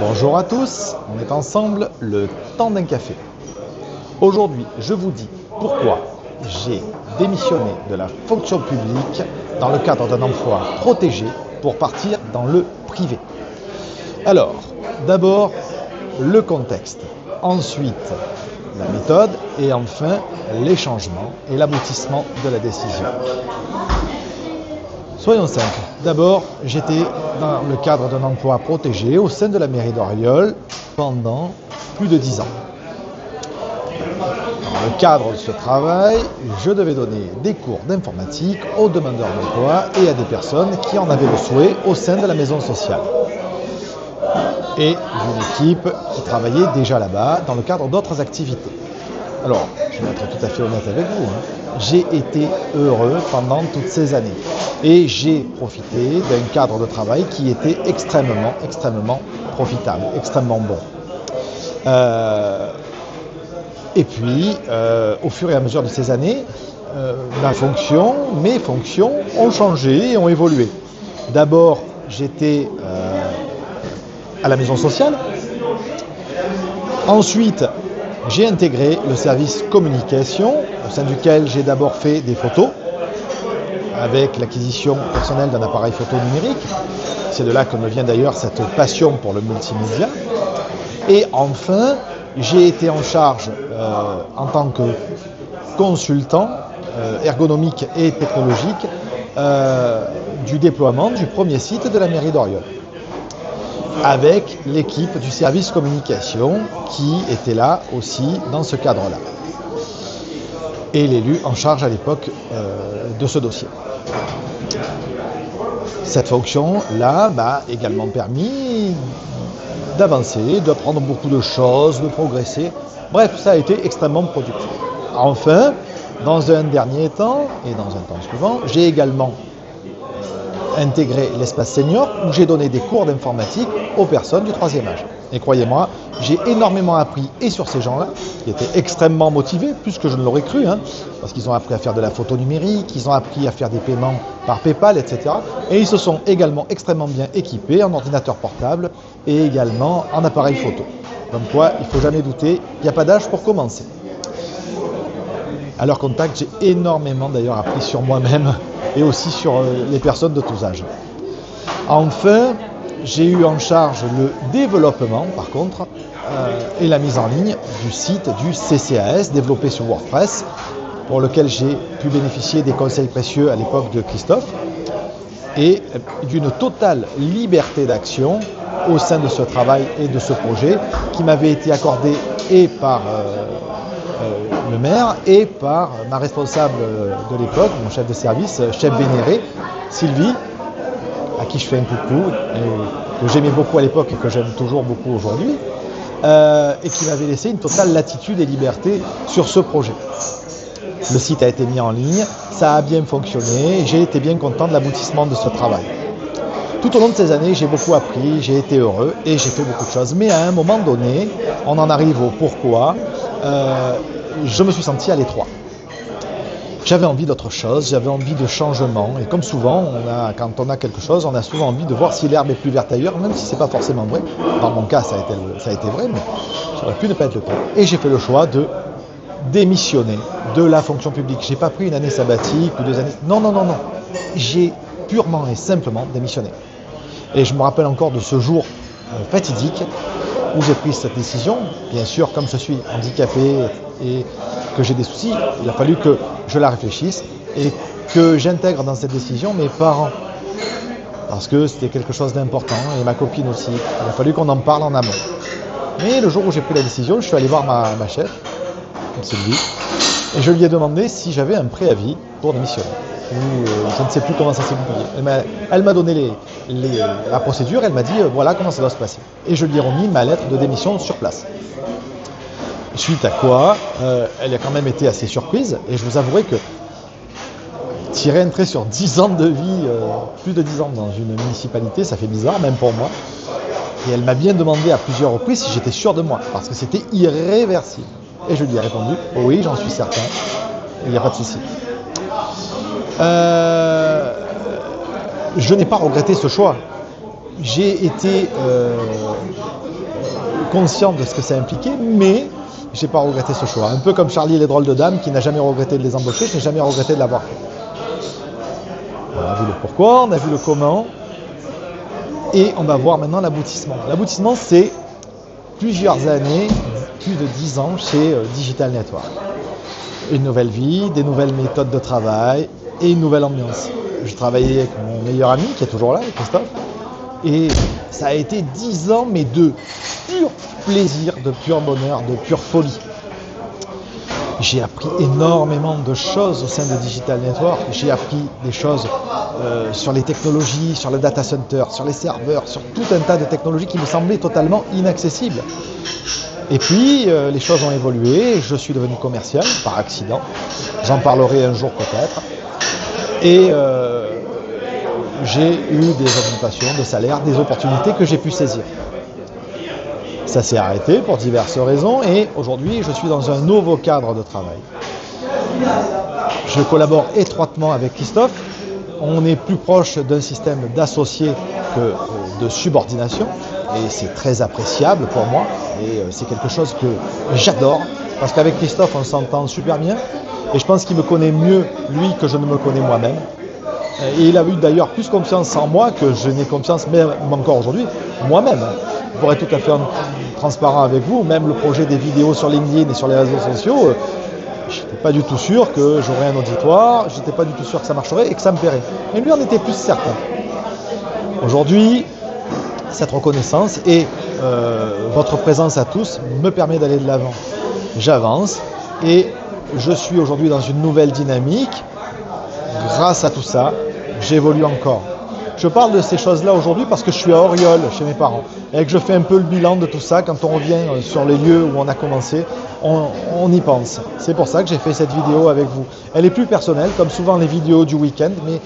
Bonjour à tous, on est ensemble le temps d'un café. Aujourd'hui, je vous dis pourquoi j'ai démissionné de la fonction publique dans le cadre d'un emploi protégé pour partir dans le privé. Alors, d'abord, le contexte, ensuite la méthode et enfin les changements et l'aboutissement de la décision. Soyons simples. D'abord, j'étais dans le cadre d'un emploi protégé au sein de la mairie d'Oriol pendant plus de 10 ans. Dans le cadre de ce travail, je devais donner des cours d'informatique aux demandeurs d'emploi et à des personnes qui en avaient le souhait au sein de la maison sociale. Et d'une équipe qui travaillait déjà là-bas dans le cadre d'autres activités. Alors, je vais être tout à fait honnête avec vous, j'ai été heureux pendant toutes ces années et j'ai profité d'un cadre de travail qui était extrêmement profitable, extrêmement bon. Et puis, au fur et à mesure de ces années, mes fonctions ont changé et ont évolué. D'abord, j'étais à la maison sociale. Ensuite, j'ai intégré le service communication, au sein duquel j'ai d'abord fait des photos, avec l'acquisition personnelle d'un appareil photo numérique. C'est de là que me vient d'ailleurs cette passion pour le multimédia. Et enfin, j'ai été en charge en tant que consultant ergonomique et technologique du déploiement du premier site de la mairie d'Oriol, avec l'équipe du service communication qui était là aussi dans ce cadre-là. Et l'élu en charge à l'époque de ce dossier. Cette fonction-là m'a également permis d'avancer, d'apprendre beaucoup de choses, de progresser. Bref, ça a été extrêmement productif. Enfin, dans un dernier temps, et dans un temps suivant, j'ai également intégré l'espace senior où j'ai donné des cours d'informatique aux personnes du 3e âge. Et croyez-moi, j'ai énormément appris et sur ces gens-là, qui étaient extrêmement motivés, plus que je ne l'aurais cru, parce qu'ils ont appris à faire de la photo numérique, ils ont appris à faire des paiements par PayPal, etc. Et ils se sont également extrêmement bien équipés en ordinateur portable et également en appareil photo. Comme quoi, il ne faut jamais douter, il n'y a pas d'âge pour commencer. À leur contact, j'ai énormément d'ailleurs appris sur moi-même et aussi sur les personnes de tous âges. Enfin, j'ai eu en charge le développement, par contre, et la mise en ligne du site du CCAS, développé sur WordPress, pour lequel j'ai pu bénéficier des conseils précieux à l'époque de Christophe, et d'une totale liberté d'action au sein de ce travail et de ce projet, qui m'avait été accordé et par le maire et par ma responsable de l'époque, mon chef de service, chef vénéré, Sylvie, à qui je fais un coucou, et que j'aimais beaucoup à l'époque et que j'aime toujours beaucoup aujourd'hui, et qui m'avait laissé une totale latitude et liberté sur ce projet. Le site a été mis en ligne, ça a bien fonctionné, et j'ai été bien content de l'aboutissement de ce travail. Tout au long de ces années, j'ai beaucoup appris, j'ai été heureux et j'ai fait beaucoup de choses. Mais à un moment donné, on en arrive au pourquoi, je me suis senti à l'étroit. J'avais envie d'autre chose, j'avais envie de changement. Et comme souvent, quand on a quelque chose, on a souvent envie de voir si l'herbe est plus verte ailleurs, même si ce n'est pas forcément vrai. Dans mon cas, ça a été vrai, mais ça aurait pu ne pas être le cas. Et j'ai fait le choix de démissionner de la fonction publique. Je n'ai pas pris une année sabbatique ou 2 années. Non. J'ai purement et simplement démissionné. Et je me rappelle encore de ce jour fatidique où j'ai pris cette décision. Bien sûr, comme je suis handicapé et que j'ai des soucis, il a fallu que je la réfléchisse et que j'intègre dans cette décision mes parents. Parce que c'était quelque chose d'important, et ma copine aussi. Il a fallu qu'on en parle en amont. Mais le jour où j'ai pris la décision, je suis allé voir ma chef, Sylvie, et je lui ai demandé si j'avais un préavis pour démissionner. Je ne sais plus comment ça s'est goupillé. Elle m'a donné la procédure, elle m'a dit voilà comment ça doit se passer. Et je lui ai remis ma lettre de démission sur place. Suite à quoi, elle a quand même été assez surprise, et je vous avouerai que tirer un trait sur 10 ans de vie, plus de 10 ans dans une municipalité, ça fait bizarre, même pour moi. Et elle m'a bien demandé à plusieurs reprises si j'étais sûr de moi, parce que c'était irréversible. Et je lui ai répondu oui, j'en suis certain, il n'y a pas de souci. Je n'ai pas regretté ce choix. J'ai été conscient de ce que ça impliquait, mais j'ai pas regretté ce choix. Un peu comme Charlie et les drôles de dames, qui n'a jamais regretté de les embaucher, je n'ai jamais regretté de l'avoir fait. On a vu le pourquoi, on a vu le comment, et on va voir maintenant l'aboutissement. L'aboutissement, c'est plusieurs années, plus de 10 ans chez Digital Network. Une nouvelle vie, des nouvelles méthodes de travail et une nouvelle ambiance. Je travaillais avec mon meilleur ami, qui est toujours là, Christophe, et ça a été 10 ans, mais de pur plaisir, de pur bonheur, de pure folie. J'ai appris énormément de choses au sein de Digital Network. J'ai appris des choses sur les technologies, sur le data center, sur les serveurs, sur tout un tas de technologies qui me semblaient totalement inaccessibles. Et puis, les choses ont évolué. Je suis devenu commercial par accident. J'en parlerai un jour peut-être. Et j'ai eu des augmentations de salaire, des opportunités que j'ai pu saisir. Ça s'est arrêté pour diverses raisons et aujourd'hui je suis dans un nouveau cadre de travail. Je collabore étroitement avec Christophe. On est plus proche d'un système d'associés que de subordination et c'est très appréciable pour moi et c'est quelque chose que j'adore parce qu'avec Christophe on s'entend super bien et je pense qu'il me connaît mieux lui que je ne me connais moi-même. Et il a eu d'ailleurs plus confiance en moi que je n'ai confiance même encore aujourd'hui moi-même. Pour être tout à fait transparent avec vous, même le projet des vidéos sur LinkedIn et sur les réseaux sociaux, je n'étais pas du tout sûr que j'aurais un auditoire, je n'étais pas du tout sûr que ça marcherait et que ça me plairait. Mais lui en était plus certain. Aujourd'hui, cette reconnaissance et votre présence à tous me permet d'aller de l'avant. J'avance et je suis aujourd'hui dans une nouvelle dynamique. Grâce à tout ça, j'évolue encore. Je parle de ces choses-là aujourd'hui parce que je suis à Auriol, chez mes parents, et que je fais un peu le bilan de tout ça. Quand on revient sur les lieux où on a commencé, on y pense. C'est pour ça que j'ai fait cette vidéo avec vous. Elle est plus personnelle, comme souvent les vidéos du week-end, mais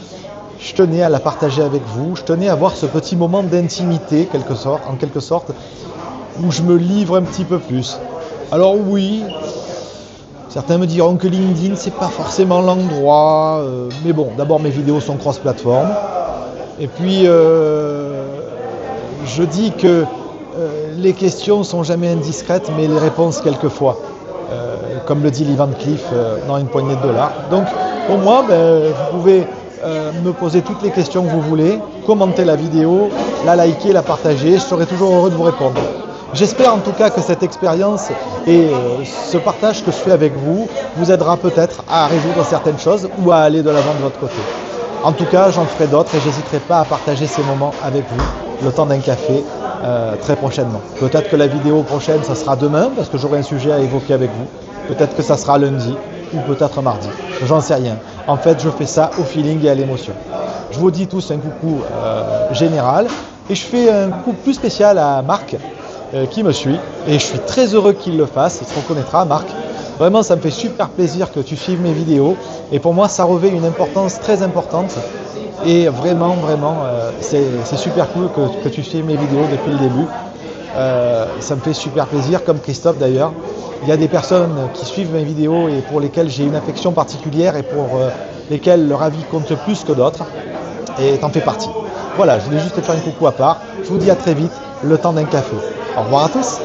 je tenais à la partager avec vous. Je tenais à avoir ce petit moment d'intimité, en quelque sorte, où je me livre un petit peu plus. Alors oui, certains me diront que LinkedIn, c'est pas forcément l'endroit, mais bon, d'abord mes vidéos sont cross-platform. Et puis, je dis que les questions sont jamais indiscrètes, mais les réponses quelquefois, comme le dit Lee Van Cleef dans Une poignée de dollars. Donc, pour moi, vous pouvez me poser toutes les questions que vous voulez, commenter la vidéo, la liker, la partager, je serai toujours heureux de vous répondre. J'espère en tout cas que cette expérience et ce partage que je fais avec vous vous aidera peut-être à résoudre certaines choses ou à aller de l'avant de votre côté. En tout cas, j'en ferai d'autres et je n'hésiterai pas à partager ces moments avec vous, le temps d'un café, très prochainement. Peut-être que la vidéo prochaine, ça sera demain, parce que j'aurai un sujet à évoquer avec vous. Peut-être que ça sera lundi, ou peut-être mardi. J'en sais rien. En fait, je fais ça au feeling et à l'émotion. Je vous dis tous un coucou général, et je fais un coucou plus spécial à Marc, qui me suit, et je suis très heureux qu'il le fasse, il se reconnaîtra, Marc. Vraiment, ça me fait super plaisir que tu suives mes vidéos et pour moi, ça revêt une importance très importante et vraiment, c'est super cool que tu suives mes vidéos depuis le début. Ça me fait super plaisir, comme Christophe d'ailleurs. Il y a des personnes qui suivent mes vidéos et pour lesquelles j'ai une affection particulière et pour lesquelles leur avis compte plus que d'autres et t'en fais partie. Voilà, je voulais juste te faire un coucou à part. Je vous dis à très vite, le temps d'un café. Au revoir à tous.